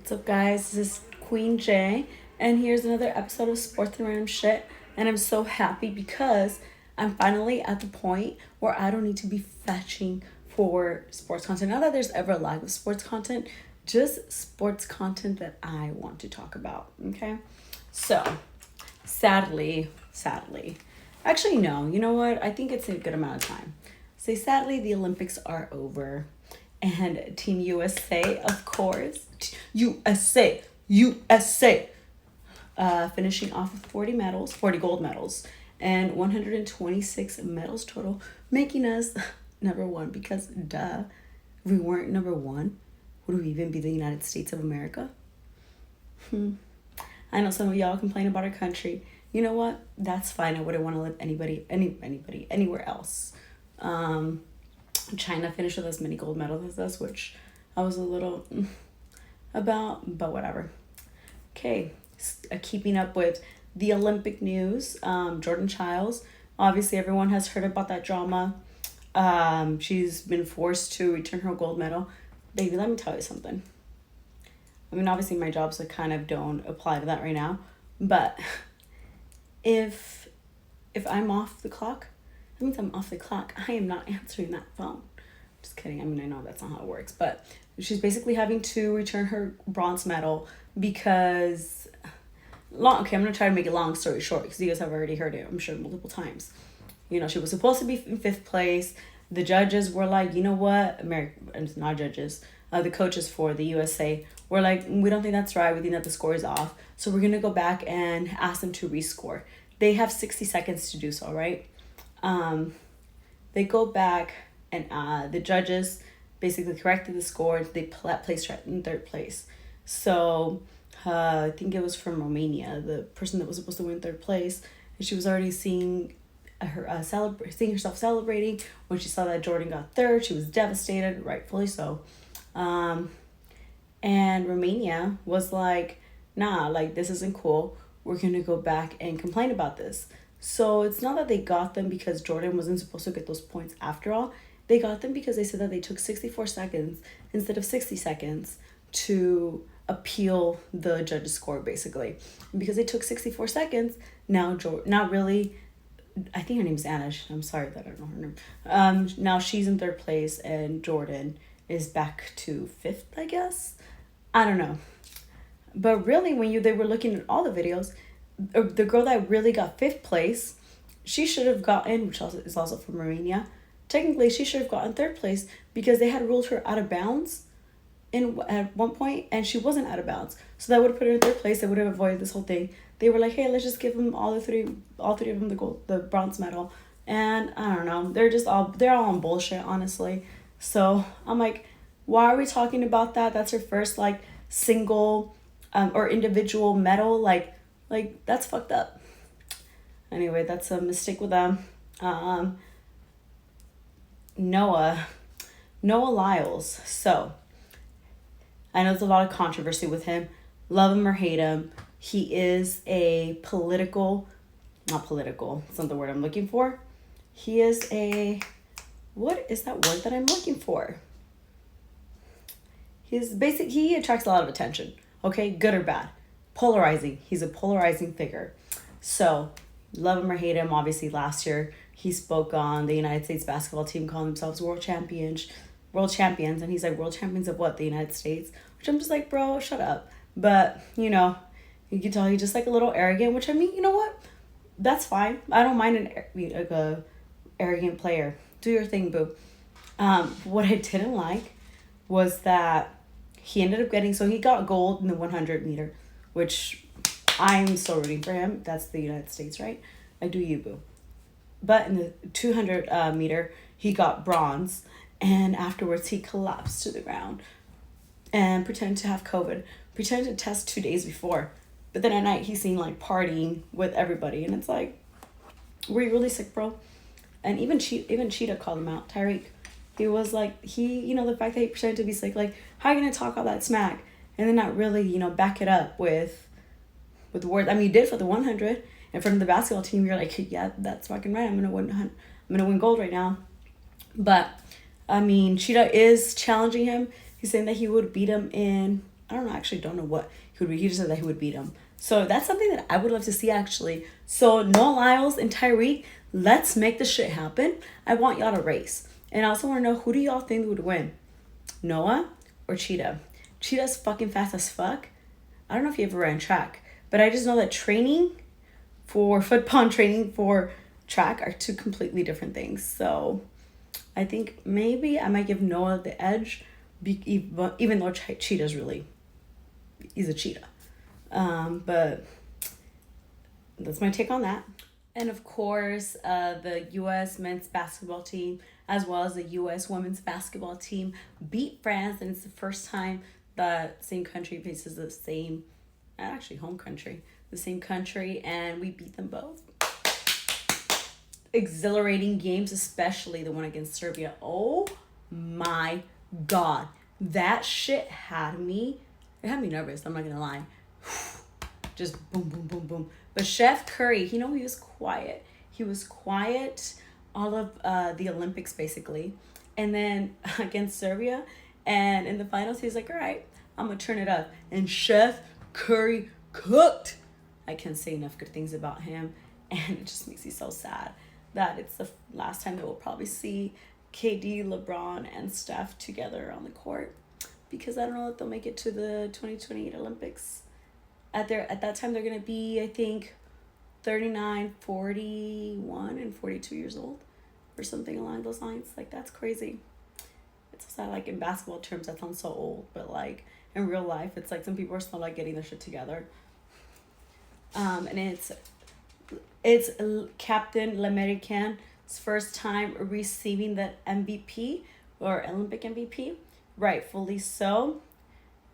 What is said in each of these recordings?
What's up, guys? This is Queen J, and here's another episode of Sports and Random Shit. And I'm so happy because I'm finally at the point where I don't need to be fetching for sports content. Not that there's ever a lack of sports content, just sports content that I want to talk about. Okay, so sadly, actually, no, you know what? I think it's a good amount of time. Say, sadly, the Olympics are over. And Team USA, of course, USA, finishing off with 40 medals, 40 gold medals, and 126 medals total, making us number one because, duh, if we weren't number one, would we even be the United States of America? I know some of y'all complain about our country. You know what? That's fine. I wouldn't want to live anybody anywhere else. China finished with as many gold medals as us, which I was a little about, but whatever. Okay, keeping up with the Olympic news. Jordan Childs. Obviously, everyone has heard about that drama. She's been forced to return her gold medal. Baby, let me tell you something. I mean, obviously, my jobs that kind of don't apply to that right now, but if I'm off the clock, that means I'm off the clock. I am not answering that phone. Just kidding. I mean, I know that's not how it works, but she's basically having to return her bronze medal because okay, I'm going to try to make a long story short because you guys have already heard it, I'm sure, multiple times. You know, she was supposed to be in fifth place. The judges were like, you know what? Not judges. The coaches for the USA were like, we don't think that's right. We think that the score is off. So we're going to go back and ask them to rescore. They have 60 seconds to do so, right? They go back and the judges basically corrected the score. They placed her in third place. So I think it was from Romania, the person that was supposed to win third place, and she was already seeing seeing herself celebrating when she saw that Jordan got third. She was devastated, rightfully so. And Romania was like, nah, like, this isn't cool. We're gonna go back and complain about this. So it's not that they got them because Jordan wasn't supposed to get those points after all. They got them because they said that they took 64 seconds instead of 60 seconds to appeal the judge's score, basically. And because they took 64 seconds, now not really, I think her name's Anna. I'm sorry that I don't know her name. Now she's in third place and Jordan is back to fifth, I guess. I don't know. But really, when they were looking at all the videos, the girl that really got fifth place, she should have gotten, which also is also from Romania. Technically, she should have gotten third place because they had ruled her out of bounds at one point, and she wasn't out of bounds. So that would have put her in third place. They would have avoided this whole thing. They were like, hey, let's just give them all three of them the bronze medal. And I don't know, they're all on bullshit, honestly. So I'm like, why are we talking about that? That's her first like single or individual medal. Like that's fucked up. Anyway, that's a mistake with them. Noah Lyles. So I know there's a lot of controversy with him. Love him or hate him. He is a not political. It's not the word I'm looking for. He is what is that word that I'm looking for? He attracts a lot of attention. Okay, good or bad. Polarizing. He's a polarizing figure. So, love him or hate him, obviously last year he spoke on the United States basketball team calling themselves world champions, and he's like, world champions of what? The United States? Which I'm just like, bro, shut up. But, you know, you can tell he's just like a little arrogant, which I mean, you know what? That's fine. I don't mind a arrogant player. Do your thing, boo. What I didn't like was that he ended up he got gold in the 100 meter, which I'm so rooting for him. That's the United States, right? I do you, boo. But in the 200 meter, he got bronze, and afterwards he collapsed to the ground and pretended to have COVID, pretended to test 2 days before. But then at night, he's seen like partying with everybody, and it's like, were you really sick, bro? And even Cheetah called him out, Tyreek. He was like, the fact that he pretended to be sick, like, how are you going to talk all that smack and then not really, back it up with words? I mean, you did for the 100 in front of the basketball team. You're like, yeah, that's fucking right. I'm going to win gold right now. But, I mean, Cheetah is challenging him. He's saying that he would beat him in I don't know, actually don't know what he would be. He just said that he would beat him. So that's something that I would love to see actually. So Noah Lyles and Tyreek, let's make this shit happen. I want y'all to race. And I also want to know, who do y'all think would win? Noah or Cheetah? Cheetah's fucking fast as fuck. I don't know if you ever ran track, but I just know that training for football and training for track are two completely different things. So I think maybe I might give Noah the edge, even though Cheetah's really, he's a cheetah. But that's my take on that. And of course, the U.S. men's basketball team, as well as the U.S. women's basketball team, beat France. And it's the first time that same country faces the same, actually home country, the same country, and we beat them both. Exhilarating games, especially the one against Serbia. Oh my God. That shit had me nervous, I'm not gonna lie. Just boom, boom, boom, boom. But Chef Curry, he was quiet. He was quiet all of the Olympics, basically. And then against Serbia, and in the finals, he's like, all right, I'm going to turn it up. And Chef Curry cooked. I can't say enough good things about him. And it just makes me so sad that it's the last time that we'll probably see KD, LeBron, and Steph together on the court. Because I don't know if they'll make it to the 2028 Olympics. At that time, they're going to be, I think, 39, 41, and 42 years old. Or something along those lines. Like, that's crazy. It's sad, like, in basketball terms, that sounds so old. But, like, in real life, it's like some people are still, like, getting their shit together. And it's Captain L'Americain's first time receiving the MVP, or Olympic MVP. Rightfully so.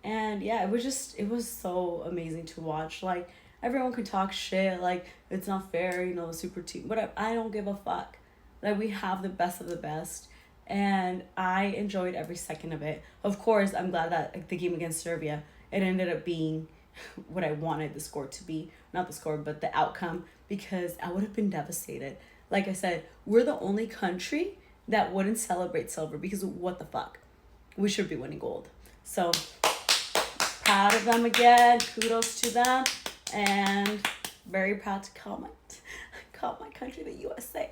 And yeah, it was so amazing to watch. Like, everyone could talk shit, like, it's not fair, the super team, whatever. I don't give a fuck. Like, we have the best of the best, and I enjoyed every second of it. Of course, I'm glad that, like, the game against Serbia, it ended up being what I wanted the score to be. Not the score, but the outcome, because I would have been devastated. Like I said, we're the only country that wouldn't celebrate silver, because what the fuck? We should be winning gold. So, proud of them again. Kudos to them. And very proud to call my country the USA.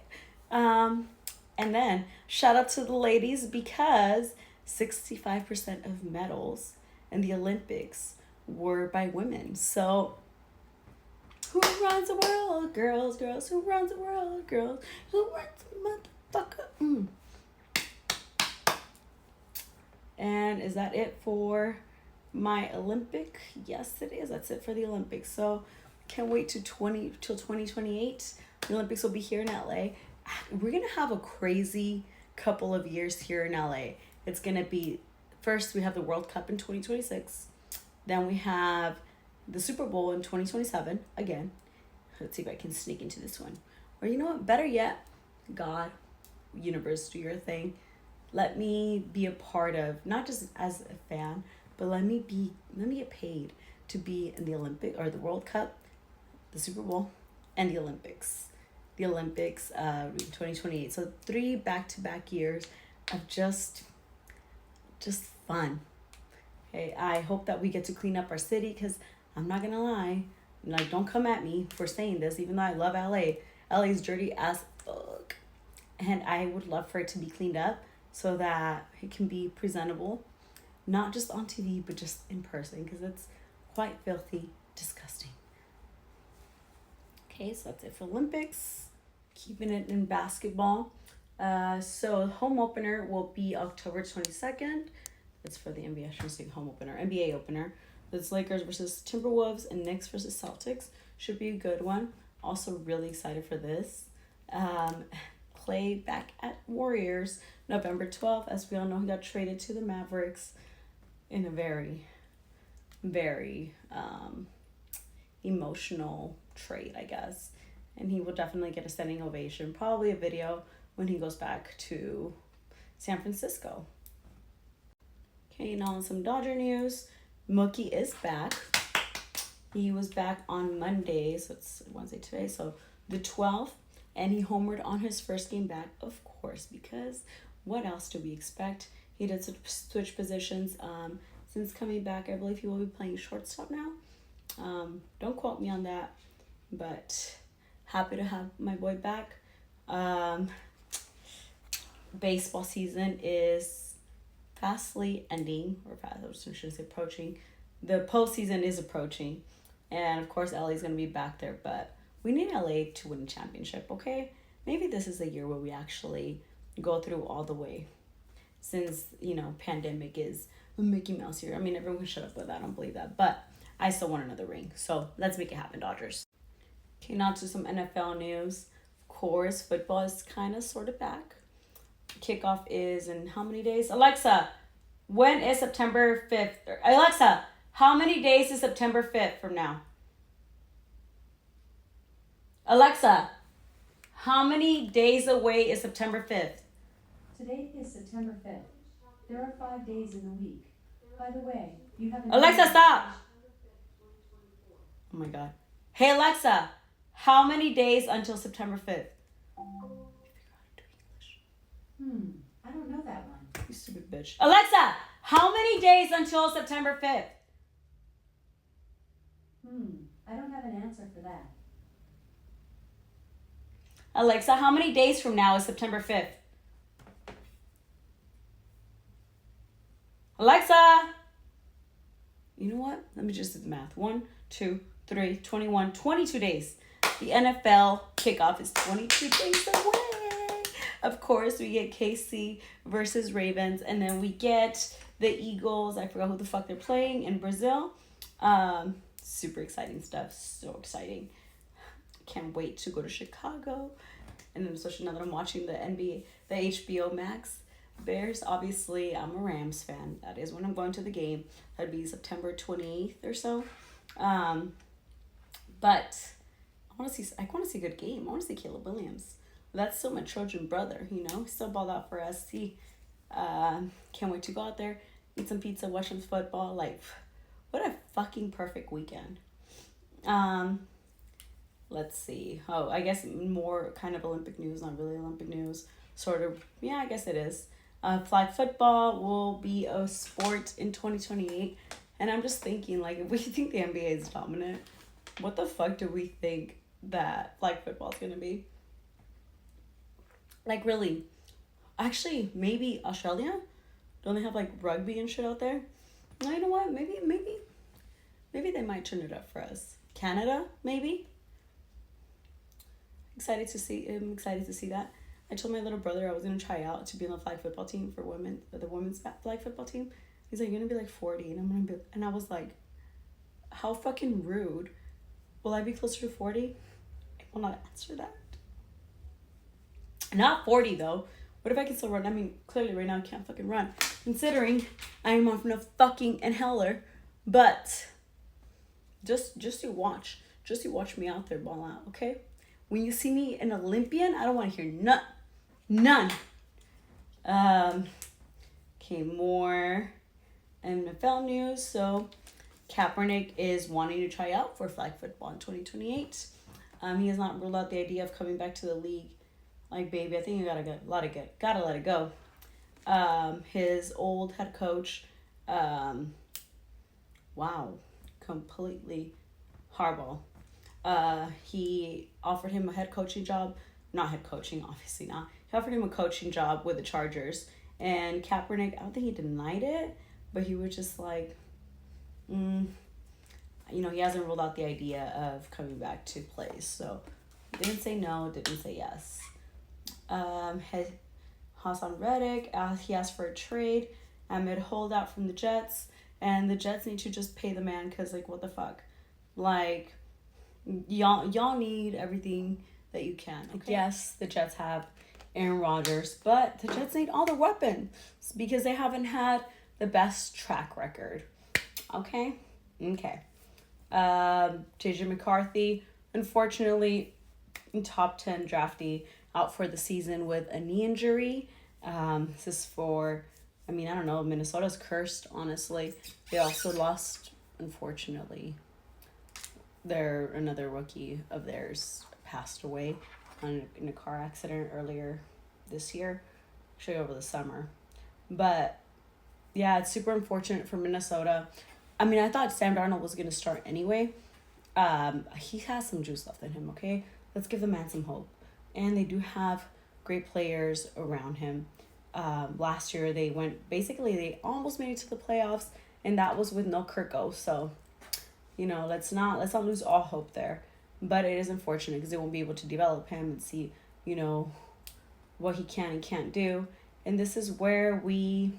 And then shout out to the ladies, because 65% of medals in the Olympics were by women. So who runs the world? Girls, girls. Who runs the world? Girls. Who runs the motherfucker? And is that it for my Olympic? Yes, it is. That's it for the Olympics. So can't wait till 2028. The Olympics will be here in LA. We're gonna have a crazy couple of years here in LA. It's gonna be, first we have the World Cup in 2026. Then we have the Super Bowl in 2027 again. Let's see if I can sneak into this one. Or you know what? Better yet, God, universe, do your thing. Let me be a part of, not just as a fan, but let me get paid to be in the Olympic or the World Cup, the Super Bowl, and the Olympics. The Olympics 2028. So 3 back-to-back years of just fun. Okay, I hope that we get to clean up our city, because I'm not gonna lie, like, don't come at me for saying this, even though I love LA. LA is dirty as fuck. And I would love for it to be cleaned up so that it can be presentable, not just on TV, but just in person, because it's quite filthy, disgusting. Okay, so that's it for Olympics. Keeping it in basketball. So home opener will be October 22nd. It's for the NBA. I shouldn't say home opener. NBA opener. It's Lakers versus Timberwolves and Knicks versus Celtics. Should be a good one. Also really excited for this. Clay back at Warriors November 12th. As we all know, he got traded to the Mavericks in a very, very emotional trade, I guess. And he will definitely get a standing ovation. Probably a video when he goes back to San Francisco. Okay, now on some Dodger news. Mookie is back. He was back on Monday, so it's Wednesday today, so the 12th. And he homered on his first game back, of course, because what else do we expect? He did switch positions. since coming back. I believe he will be playing shortstop now. Don't quote me on that, but happy to have my boy back. Baseball season is fastly ending, or fast, I should say approaching. The postseason is approaching, and of course LA is going to be back there, but we need LA to win a championship, okay? Maybe this is the year where we actually go through all the way, since, pandemic is a Mickey Mouse year. I mean, everyone can shut up with that. I don't believe that, but I still want another ring, so let's make it happen, Dodgers. Okay, now to some NFL news. Of course, football is kind of sort of back. Kickoff is in how many days? Alexa, when is September 5th? Alexa, how many days is September 5th from now? Alexa, how many days away is September 5th? Today is September 5th. There are 5 days in the week. By the way, you have... Alexa, stop! Oh my God. Hey, Alexa, how many days until September 5th? I don't know that one. You stupid bitch. Alexa, how many days until September 5th? I don't have an answer for that. Alexa, how many days from now is September 5th? Alexa! You know what? Let me just do the math. 1, 2, 3, 21, 22 days. The NFL kickoff is 22 days away. Of course, we get KC versus Ravens, and then we get the Eagles. I forgot who the fuck they're playing in Brazil. Super exciting stuff. So exciting. Can't wait to go to Chicago. And then especially now that I'm watching the NBA, the HBO Max Bears. Obviously, I'm a Rams fan. That is when I'm going to the game. That'd be September 28th or so. But I want to see a good game. I want to see Caleb Williams. That's still my Trojan brother, He still balled out for us. Can't wait to go out there, eat some pizza, watch some football. Like, what a fucking perfect weekend. Let's see. Oh, I guess more kind of Olympic news, not really Olympic news. Sort of, yeah, I guess it is. Flag football will be a sport in 2028. And I'm just thinking, like, if we think the NBA is dominant, what the fuck do we think that flag football is going to be? Like, really? Actually, maybe Australia? Don't they have, like, rugby and shit out there? No, you know what? Maybe they might turn it up for us. Canada, maybe? I'm excited to see that. I told my little brother I was going to try out to be on the flag football team for the women's flag football team. He's like, you're going to be like 40. And I was like, how fucking rude. Will I be closer to 40? I will not answer that. Not 40 though. What if I can still run? I mean, clearly right now I can't fucking run, considering I am on a fucking inhaler. But just you watch me out there ball out, okay? When you see me an Olympian, I don't want to hear none. Okay, more NFL news. So Kaepernick is wanting to try out for flag football in 2028. He has not ruled out the idea of coming back to the league. Like, baby, I think you gotta let it go. His old head coach, completely horrible. He offered him a head coaching job. Not head coaching, obviously not. He offered him a coaching job with the Chargers. And Kaepernick, I don't think he denied it, but he was just like, he hasn't ruled out the idea of coming back to play. So, didn't say no, didn't say yes. Hassan Reddick, he asked for a trade amid holdout from the Jets, and the Jets need to just pay the man, because, like, what the fuck? Like, y'all need everything that you can. Okay? Yes, the Jets have Aaron Rodgers, but the Jets need all the weapons because they haven't had the best track record. Okay. JJ McCarthy, unfortunately, top 10 draftee, out for the season with a knee injury. This is for, I don't know, Minnesota's cursed, honestly. They also lost, unfortunately, another rookie of theirs passed away in a car accident earlier this year, actually over the summer. But Yeah, it's super unfortunate for Minnesota. I mean, I thought Sam Darnold was going to start anyway. He has some juice left in him, okay? Let's give the man some hope. And they do have great players around him. Last year, they almost made it to the playoffs, and that was with no Kirko. So, let's not lose all hope there. But it is unfortunate because they won't be able to develop him and see, what he can and can't do. And this is where we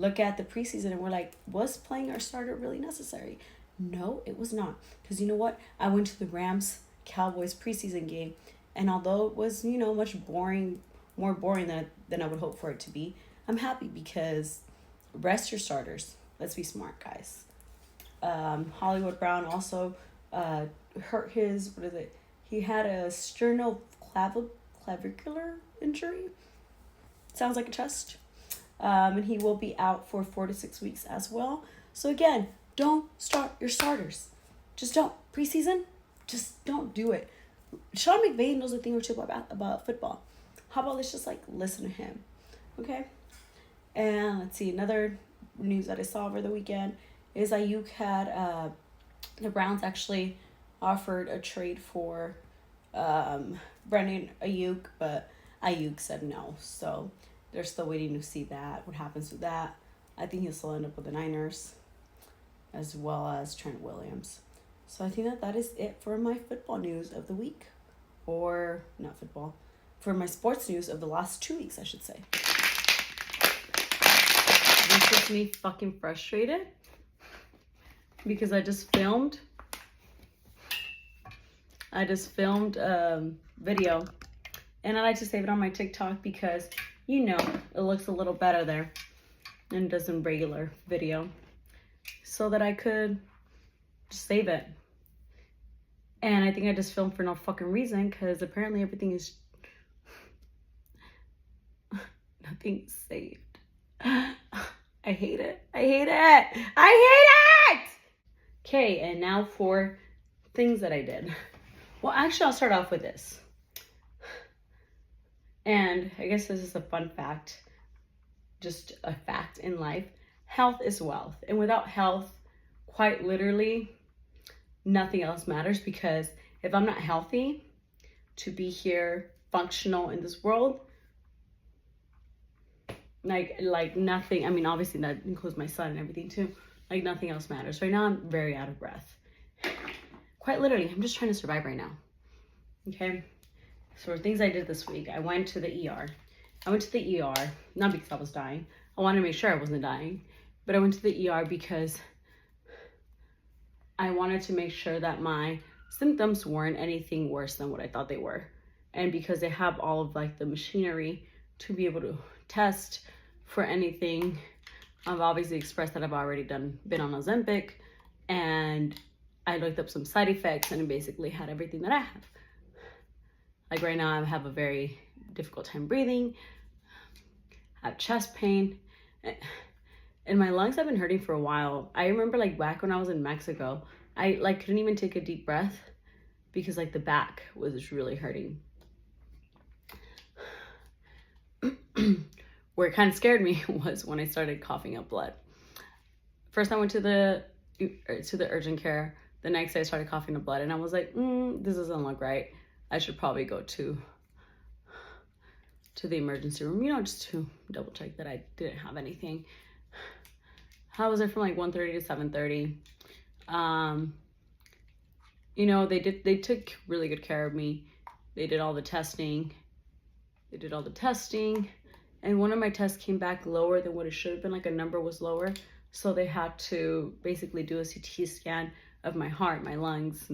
look at the preseason and we're like, was playing our starter really necessary? No, it was not. Because you know what? I went to the Rams Cowboys preseason game, and although it was, more boring than I would hope for it to be, I'm happy because rest your starters. Let's be smart, guys. Hollywood Brown also hurt his, what is it? He had a sternoclavicular injury. Sounds like a chest. And he will be out for 4 to 6 weeks as well. So again, don't start your starters. Just don't. Preseason, just don't do it. Sean McVay knows a thing or two about football. How about let's just listen to him, okay? And let's see, another news that I saw over the weekend is Ayuk had the Browns actually offered a trade for Brandon Ayuk, but Ayuk said no. So they're still waiting to see what happens with that. I think he'll still end up with the Niners, as well as Trent Williams. So I think that is it for my football news of the week. Or, not football, for my sports news of the last 2 weeks, I should say. This gets me fucking frustrated because I just filmed video, and I like to save it on my TikTok because it looks a little better there than it does in regular video, so that I could just save it. And I think I just filmed for no fucking reason because apparently everything is nothing's saved. I hate it. Okay, and now for things that I did. Well, actually, I'll start off with this. And I guess this is a fun fact, just a fact in life. Health is wealth. And without health, quite literally, nothing else matters, because if I'm not healthy to be here functional in this world, like nothing, I mean, obviously that includes my son and everything too, nothing else matters. Right now, I'm very out of breath. Quite literally, I'm just trying to survive right now. Okay? So things I did this week, I went to the ER. Not because I was dying. I wanted to make sure I wasn't dying. But I went to the ER because I wanted to make sure that my symptoms weren't anything worse than what I thought they were. And because they have all of the machinery to be able to test for anything, I've obviously expressed that I've already been on Ozempic, and I looked up some side effects and it basically had everything that I have. Right now I have a very difficult time breathing, I have chest pain, and my lungs have been hurting for a while. I remember back when I was in Mexico, I couldn't even take a deep breath because the back was really hurting. Where it kind of scared me was when I started coughing up blood. First I went to the urgent care. The next day I started coughing up blood, and I was like, this doesn't look right. I should probably go to the emergency room, just to double check that I didn't have anything. I was there from 1:30 to 7:30. They took really good care of me. They did all the testing. And one of my tests came back lower than what it should have been. A number was lower. So they had to basically do a CT scan of my heart, my lungs,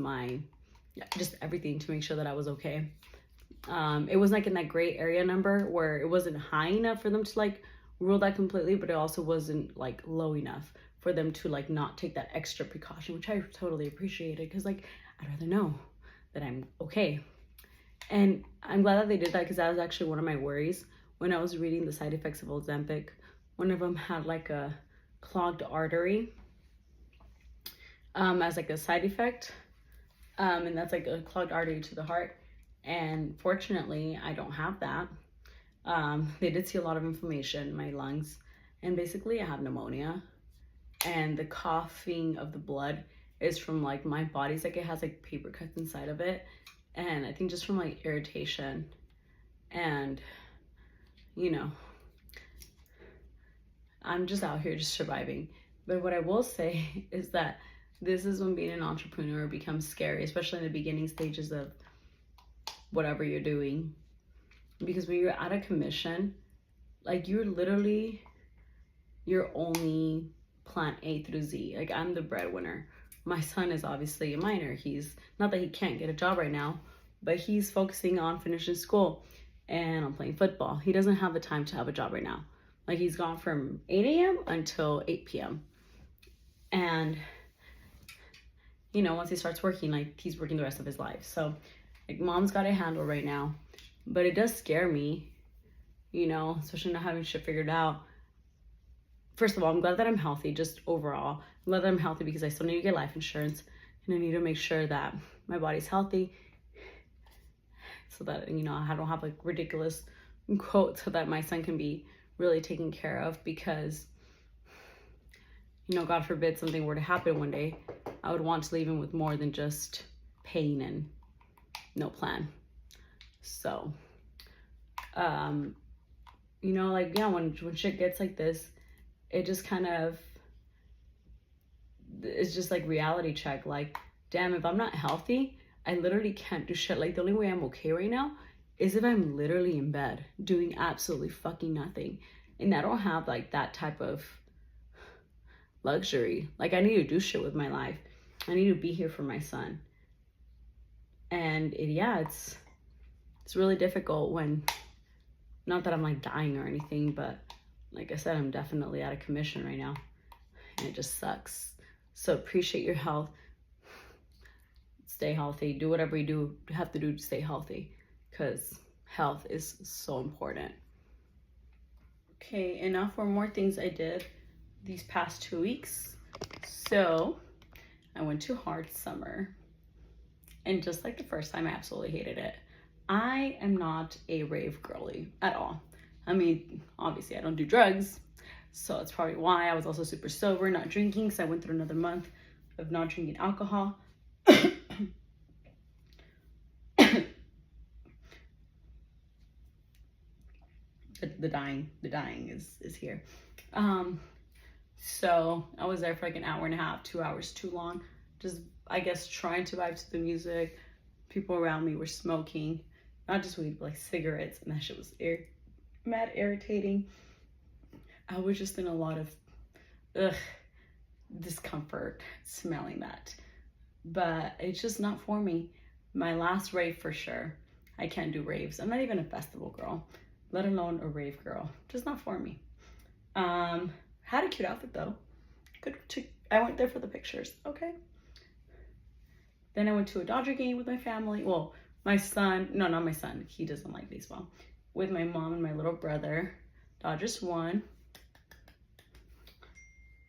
just everything to make sure that I was okay. It was in that gray area number where it wasn't high enough for them to rule that completely, but it also wasn't low enough for them to not take that extra precaution, which I totally appreciated, because I'd rather know that I'm okay. And I'm glad that they did that, because that was actually one of my worries when I was reading the side effects of Ozempic. One of them had a clogged artery as a side effect, and that's a clogged artery to the heart. And fortunately, I don't have that. They did see a lot of inflammation in my lungs And basically I have pneumonia, and the coughing of the blood is from like my body's like it has like paper cuts inside of it, and I think just from like irritation. And you know, I'm just out here just surviving. But what I will say is that this is when being an entrepreneur becomes scary, especially in the beginning stages of whatever you're doing. Because when you're at a commission, like you're literally your only plan A through Z. Like I'm the breadwinner. My son is obviously a minor. He's not that he can't get a job right now, but he's focusing on finishing school and on playing football. He doesn't have the time to have a job right now. Like he's gone from 8 a.m. until 8 p.m. And you know, once he starts working, like he's working the rest of his life. So like mom's got it handled right now. But it does scare me, you know, especially not having shit figured out. First of all, I'm glad that I'm healthy, just overall. I'm glad that I'm healthy because I still need to get life insurance. And I need to make sure that my body's healthy so that, you know, I don't have like ridiculous quotes so that my son can be really taken care of. Because, you know, God forbid something were to happen one day, I would want to leave him with more than just pain and no plan. So, you know, like, yeah, when shit gets like this, it just kind of, it's just like reality check. Like, damn, if I'm not healthy, I literally can't do shit. Like, the only way I'm okay right now is if I'm literally in bed doing absolutely fucking nothing. And I don't have like that type of luxury. Like, I need to do shit with my life. I need to be here for my son. And it's really difficult when, not that I'm like dying or anything, but like I said, I'm definitely out of commission right now, and it just sucks. So appreciate your health, stay healthy, do whatever you have to do to stay healthy, because health is so important. Okay, and now for more things I did these past 2 weeks. So I went to Hard Summer, and just like the first time, I absolutely hated it. I am not a rave girly at all. I mean, obviously I don't do drugs, so that's probably why. I was also super sober, not drinking, because I went through another month of not drinking alcohol. the dying is here. So I was there for like an hour and a half, 2 hours too long. Just, I guess, trying to vibe to the music. People around me were smoking, not just weed, but like cigarettes, and that shit was mad irritating. I was just in a lot of discomfort smelling that. But it's just not for me. My last rave for sure. I can't do raves. I'm not even a festival girl, let alone a rave girl. Just not for me. Had a cute outfit though. I went there for the pictures, okay? Then I went to a Dodger game with my family. Well, my son, no, not my son. He doesn't like baseball. With my mom and my little brother. Dodgers won.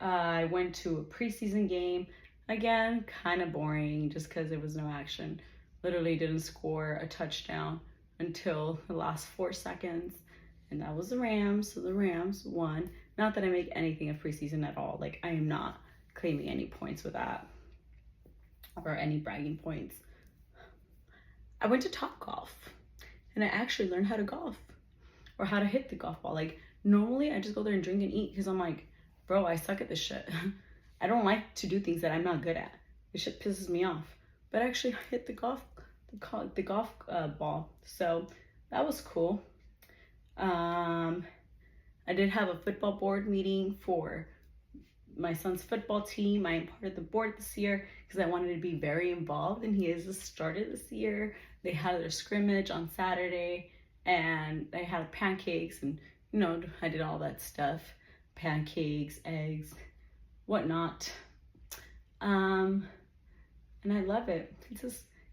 I went to a preseason game. Again, kind of boring just because there was no action. Literally didn't score a touchdown until the last 4 seconds. And that was the Rams. So the Rams won. Not that I make anything of preseason at all. Like, I am not claiming any points with that. Or any bragging points. I went to Topgolf. And I actually learned how to golf. Or how to hit the golf ball. Like, normally I just go there and drink and eat. Because I'm like, bro, I suck at this shit. I don't like to do things that I'm not good at. This shit pisses me off. But I actually hit the golf ball. So that was cool. I did have a football board meeting for my son's football team. I am part of the board this year because I wanted to be very involved, and he has just started this year. They had their scrimmage on Saturday, and they had pancakes, and you know, I did all that stuff. Pancakes, eggs, whatnot. And I love it.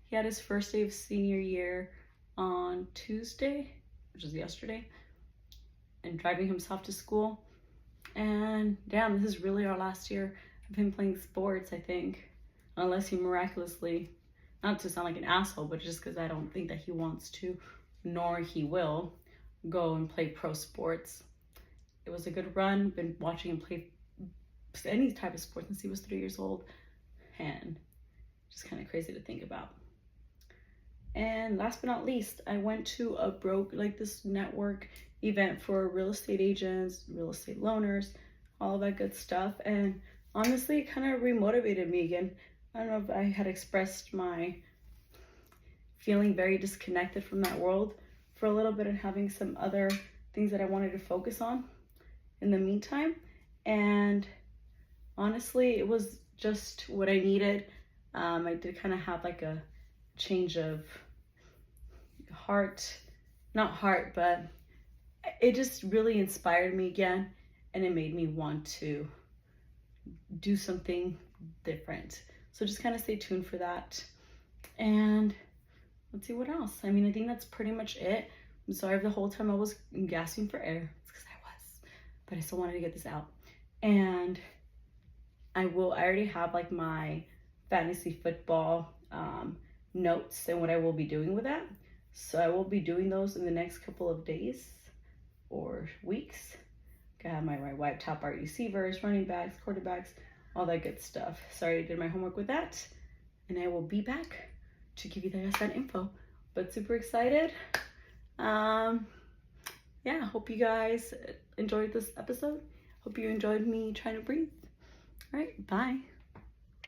He had his first day of senior year on Tuesday, which is yesterday, and driving himself to school. And damn, this is really our last year of him playing sports, I think. Unless he miraculously, not to sound like an asshole, but just because I don't think that he wants to, nor he will, go and play pro sports. it was a good run. Been watching him play any type of sport since he was 3 years old, and just kind of crazy to think about. And last but not least, I went to a this network event for real estate agents, real estate loaners, all of that good stuff. And honestly, it kind of remotivated me again. I don't know if I had expressed my feeling very disconnected from that world for a little bit and having some other things that I wanted to focus on in the meantime. And honestly, it was just what I needed. I did kind of have like a change of but it just really inspired me again, and it made me want to do something different. So just kind of stay tuned for that. And let's see what else. I mean, I think that's pretty much it. I'm sorry if the whole time I was gasping for air. It's because I was, but I still wanted to get this out. And I already have like my fantasy football notes and what I will be doing with that. So I will be doing those in the next couple of days or weeks. I have my wide top wide receivers, running backs, quarterbacks, all that good stuff. So I already did my homework with that, and I will be back to give you that info. But super excited. Yeah, hope you guys enjoyed this episode. Hope you enjoyed me trying to breathe. All right, bye.